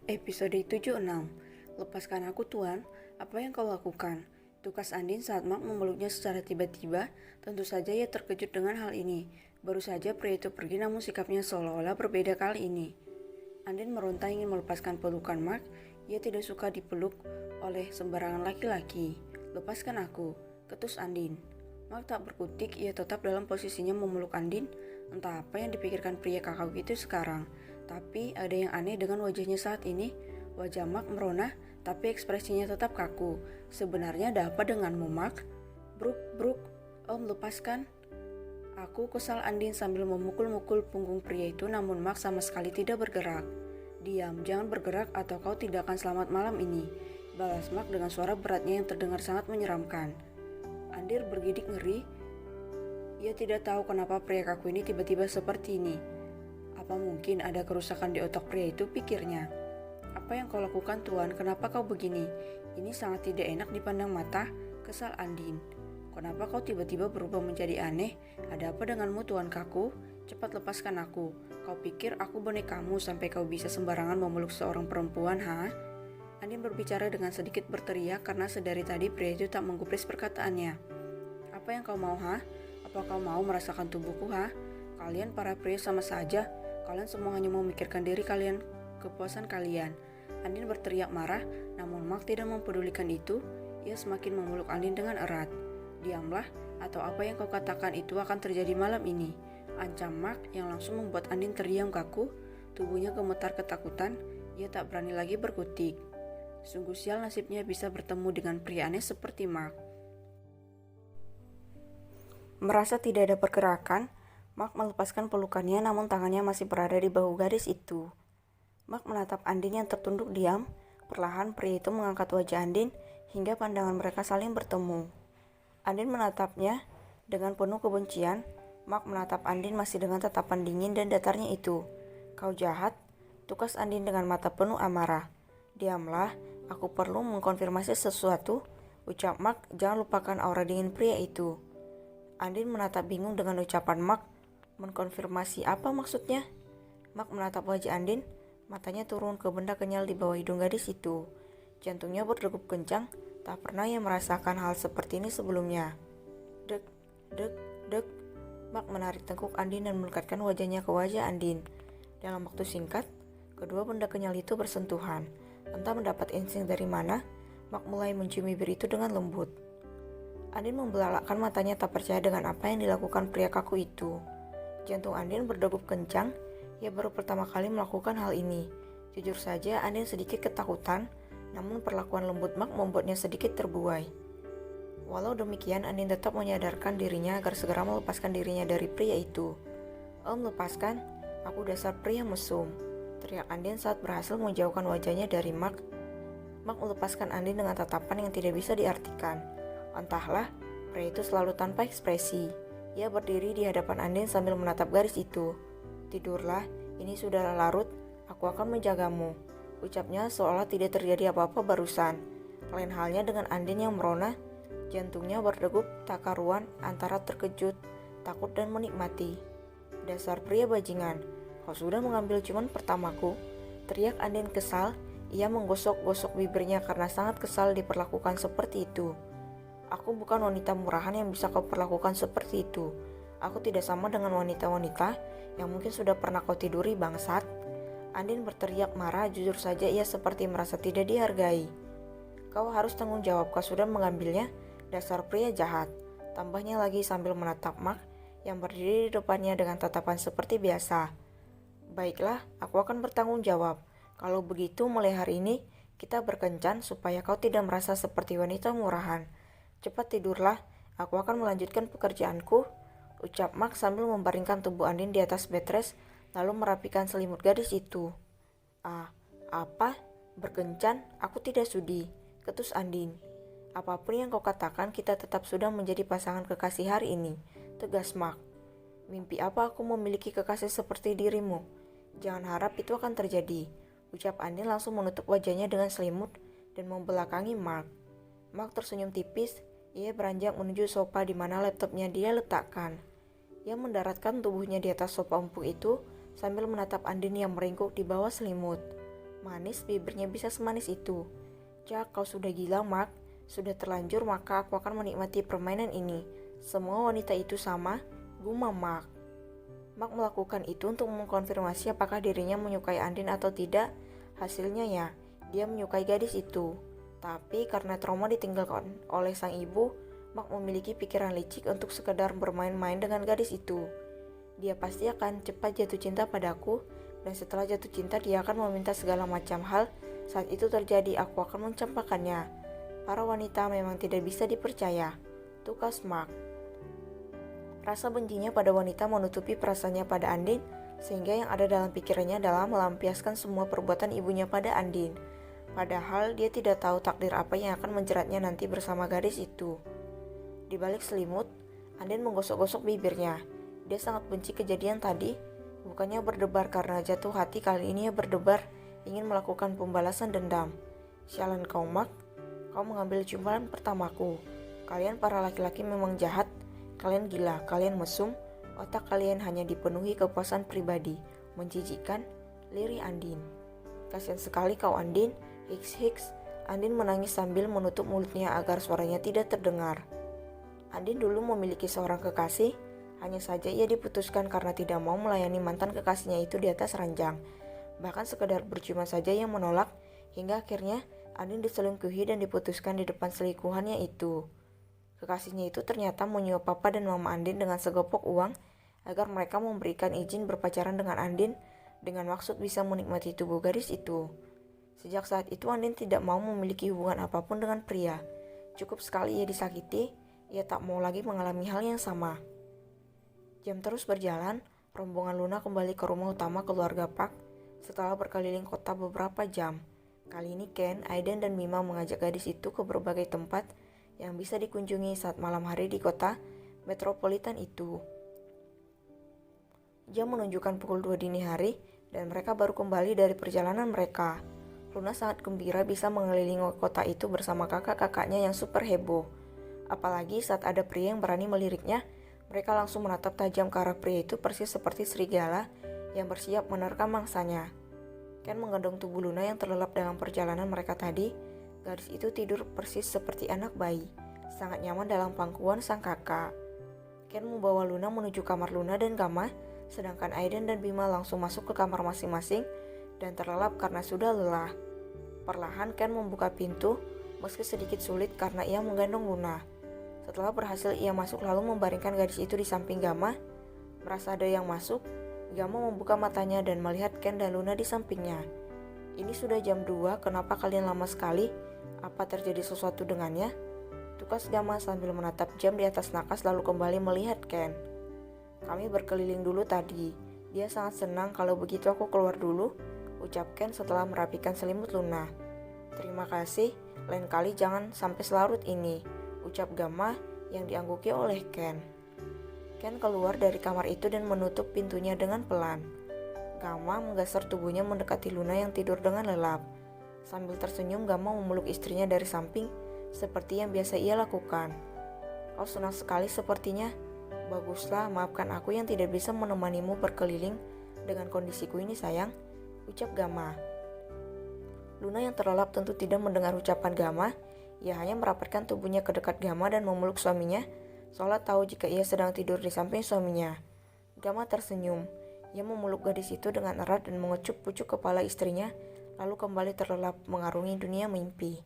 Episode 76. Lepaskan aku Tuan, apa yang kau lakukan? Tukas Andin saat Mark memeluknya secara tiba-tiba. Tentu saja ia terkejut dengan hal ini. Baru saja pria itu pergi namun sikapnya seolah-olah berbeda kali ini. Andin meronta ingin melepaskan pelukan Mark. Ia tidak suka dipeluk oleh sembarangan laki-laki. Lepaskan aku, ketus Andin. Mark tak berkutik, ia tetap dalam posisinya memeluk Andin. Entah apa yang dipikirkan pria kakak itu sekarang. Tapi ada yang aneh dengan wajahnya saat ini. Wajah Mark merona, tapi ekspresinya tetap kaku. Sebenarnya ada apa denganmu, Mark? Bruk, Om lepaskan. Aku kesal Andin sambil memukul-mukul punggung pria itu, namun Mark sama sekali tidak bergerak. Diam, jangan bergerak atau kau tidak akan selamat malam ini. Balas Mark dengan suara beratnya yang terdengar sangat menyeramkan. Andir bergidik ngeri. Ia tidak tahu kenapa pria kaku ini tiba-tiba seperti ini. Apa mungkin ada kerusakan di otak pria itu, pikirnya. Apa yang kau lakukan Tuan? Kenapa kau begini? Ini sangat tidak enak dipandang mata, kesal Andin. Kenapa kau tiba-tiba berubah menjadi aneh? Ada apa denganmu Tuan kaku? Cepat lepaskan aku. Kau pikir aku bonekamu sampai kau bisa sembarangan memeluk seorang perempuan, ha? Andin berbicara dengan sedikit berteriak karena sedari tadi pria itu tak menggubris perkataannya. Apa yang kau mau, ha? Apa kau mau merasakan tubuhku, ha? Kalian para pria sama saja. Kalian semua hanya memikirkan diri kalian, kepuasan kalian. Andin berteriak marah, namun Mark tidak mempedulikan itu. Ia semakin memeluk Andin dengan erat. Diamlah, atau apa yang kau katakan itu akan terjadi malam ini. Ancam Mark yang langsung membuat Andin terdiam kaku. Tubuhnya gemetar ketakutan. Ia tak berani lagi berkutik. Sungguh sial nasibnya bisa bertemu dengan pria aneh seperti Mark. Merasa tidak ada pergerakan, Mark melepaskan pelukannya namun tangannya masih berada di bahu gadis itu. Mark menatap Andin yang tertunduk diam. Perlahan pria itu mengangkat wajah Andin hingga pandangan mereka saling bertemu. Andin menatapnya dengan penuh kebencian. Mark menatap Andin masih dengan tatapan dingin dan datarnya itu. Kau jahat, tukas Andin dengan mata penuh amarah. Diamlah, aku perlu mengkonfirmasi sesuatu, ucap Mark. Jangan lupakan aura dingin pria itu. Andin menatap bingung dengan ucapan Mark. Mengkonfirmasi apa maksudnya? Mark menatap wajah Andin. Matanya turun ke benda kenyal di bawah hidung gadis itu. Jantungnya berdegup kencang. Tak pernah ia merasakan hal seperti ini sebelumnya. Dek. Mark menarik tengkuk Andin dan melekatkan wajahnya ke wajah Andin. Dalam waktu singkat, kedua benda kenyal itu bersentuhan. Entah mendapat insting dari mana, Mark mulai mencium bibir itu dengan lembut. Andin membelalakkan matanya tak percaya dengan apa yang dilakukan pria kaku itu. Jantung Andin berdegup kencang. Ia baru pertama kali melakukan hal ini. Jujur saja Andin sedikit ketakutan, namun perlakuan lembut Mark membuatnya sedikit terbuai. Walau demikian Andin tetap menyadarkan dirinya agar segera melepaskan dirinya dari pria itu. Om lepaskan, aku dasar pria mesum, teriak Andin saat berhasil menjauhkan wajahnya dari Mark. Mark melepaskan Andin dengan tatapan yang tidak bisa diartikan. Entahlah, pria itu selalu tanpa ekspresi. Ia berdiri di hadapan Andin sambil menatap garis itu. Tidurlah, ini sudah larut, aku akan menjagamu, ucapnya seolah tidak terjadi apa-apa barusan. Lain halnya dengan Andin yang merona, jantungnya berdegup tak karuan antara terkejut, takut dan menikmati. Dasar pria bajingan, kau sudah mengambil ciuman pertamaku, teriak Andin kesal. Ia menggosok-gosok bibirnya karena sangat kesal diperlakukan seperti itu. Aku bukan wanita murahan yang bisa kau perlakukan seperti itu. Aku tidak sama dengan wanita-wanita yang mungkin sudah pernah kau tiduri, bangsat. Andin berteriak marah. Jujur saja ia seperti merasa tidak dihargai. Kau harus tanggung jawab, kau sudah mengambilnya. Dasar pria jahat, tambahnya lagi sambil menatap Mark yang berdiri di depannya dengan tatapan seperti biasa. Baiklah, aku akan bertanggung jawab. Kalau begitu mulai hari ini kita berkencan supaya kau tidak merasa seperti wanita murahan. Cepat tidurlah, aku akan melanjutkan pekerjaanku, ucap Mark sambil membaringkan tubuh Andin di atas betres lalu merapikan selimut gadis itu. Apa? Berkencan? Aku tidak sudi, ketus Andin. Apapun yang kau katakan, kita tetap sudah menjadi pasangan kekasih hari ini, tegas Mark. Mimpi apa aku memiliki kekasih seperti dirimu? Jangan harap itu akan terjadi, ucap Andin langsung menutup wajahnya dengan selimut dan membelakangi Mark. Mark tersenyum tipis. Ia beranjak menuju sofa di mana laptopnya dia letakkan. Ia mendaratkan tubuhnya di atas sofa empuk itu sambil menatap Andin yang meringkuk di bawah selimut. Manis bibirnya bisa semanis itu. "Jak, kau sudah gila, Mark. Sudah terlanjur, maka aku akan menikmati permainan ini. Semua wanita itu sama," gumam Mark. Mark melakukan itu untuk mengkonfirmasi apakah dirinya menyukai Andin atau tidak. Hasilnya ya, dia menyukai gadis itu. Tapi karena trauma ditinggalkan oleh sang ibu, Mark memiliki pikiran licik untuk sekedar bermain-main dengan gadis itu. Dia pasti akan cepat jatuh cinta padaku, dan setelah jatuh cinta dia akan meminta segala macam hal. Saat itu terjadi, aku akan mencampakkannya. Para wanita memang tidak bisa dipercaya, tukas Mark. Rasa bencinya pada wanita menutupi perasaannya pada Andin, sehingga yang ada dalam pikirannya adalah melampiaskan semua perbuatan ibunya pada Andin. Padahal dia tidak tahu takdir apa yang akan menjeratnya nanti bersama gadis itu. Di balik selimut, Andin menggosok-gosok bibirnya. Dia sangat benci kejadian tadi. Bukannya berdebar karena jatuh hati, kali ini ia berdebar ingin melakukan pembalasan dendam. "Sialan kau, Mark. Kau mengambil ciuman pertamaku. Kalian para laki-laki memang jahat. Kalian gila, kalian mesum. Otak kalian hanya dipenuhi kepuasan pribadi. Menjijikkan," lirih Andin. "Kasihan sekali kau, Andin." Hiks. Andin menangis sambil menutup mulutnya agar suaranya tidak terdengar. Andin dulu memiliki seorang kekasih, hanya saja ia diputuskan karena tidak mau melayani mantan kekasihnya itu di atas ranjang. Bahkan sekedar berciuman saja ia menolak, hingga akhirnya Andin diselingkuhi dan diputuskan di depan selingkuhannya itu. Kekasihnya itu ternyata menyuap papa dan mama Andin dengan segopok uang agar mereka memberikan izin berpacaran dengan Andin dengan maksud bisa menikmati tubuh gadis itu. Sejak saat itu Andin tidak mau memiliki hubungan apapun dengan pria. Cukup sekali ia disakiti, ia tak mau lagi mengalami hal yang sama. Jam terus berjalan, rombongan Luna kembali ke rumah utama keluarga Park setelah berkeliling kota beberapa jam. Kali ini Ken, Aiden, dan Mima mengajak gadis itu ke berbagai tempat yang bisa dikunjungi saat malam hari di kota metropolitan itu. Jam menunjukkan pukul 2 dini hari dan mereka baru kembali dari perjalanan mereka. Luna sangat gembira bisa mengelilingi kota itu bersama kakak-kakaknya yang super heboh. Apalagi saat ada pria yang berani meliriknya, mereka langsung menatap tajam ke arah pria itu persis seperti serigala yang bersiap menerkam mangsanya. Ken menggendong tubuh Luna yang terlelap dalam perjalanan mereka tadi. Gadis itu tidur persis seperti anak bayi, sangat nyaman dalam pangkuan sang kakak. Ken membawa Luna menuju kamar Luna dan Gamma, sedangkan Aiden dan Bima langsung masuk ke kamar masing-masing dan terlelap karena sudah lelah. Perlahan Ken membuka pintu, meski sedikit sulit karena ia menggendong Luna. Setelah berhasil ia masuk lalu membaringkan gadis itu di samping Gamma. Merasa ada yang masuk, Gamma membuka matanya dan melihat Ken dan Luna di sampingnya. "Ini sudah jam 2, kenapa kalian lama sekali? Apa terjadi sesuatu dengannya?" tukas Gamma sambil menatap jam di atas nakas lalu kembali melihat Ken. "Kami berkeliling dulu tadi. Dia sangat senang kalau begitu aku keluar dulu," ucap Ken setelah merapikan selimut Luna. "Terima kasih, lain kali jangan sampai selarut ini," ucap Gamma yang diangguki oleh Ken. Ken keluar dari kamar itu dan menutup pintunya dengan pelan. Gamma menggeser tubuhnya mendekati Luna yang tidur dengan lelap. Sambil tersenyum, Gamma memeluk istrinya dari samping seperti yang biasa ia lakukan. "Kau senang sekali sepertinya. Baguslah, maafkan aku yang tidak bisa menemanimu berkeliling dengan kondisiku ini sayang," ucap Gamma. Luna yang terlelap tentu tidak mendengar ucapan Gamma. Ia hanya merapatkan tubuhnya ke dekat Gamma dan memeluk suaminya, seolah tahu jika ia sedang tidur di samping suaminya. Gamma tersenyum. Ia memeluk gadis itu dengan erat dan mengecup pucuk kepala istrinya, lalu kembali terlelap mengarungi dunia mimpi.